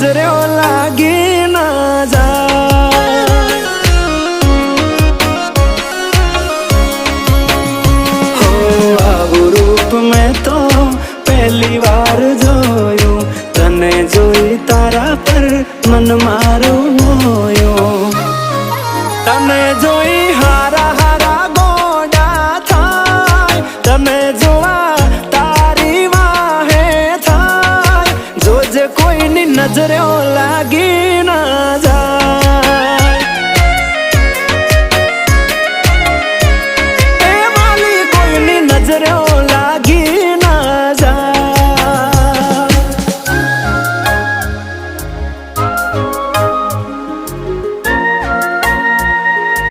नजरो लागी ना जाए। हो आवु रूप में तो पहली बार जोयो, तने जोई तारा पर मन मारो मोयो। तने जोई हारा हारा गोडा थाय, तने जोआ तारी वाहे थाय। जोजे कोई नी नजरो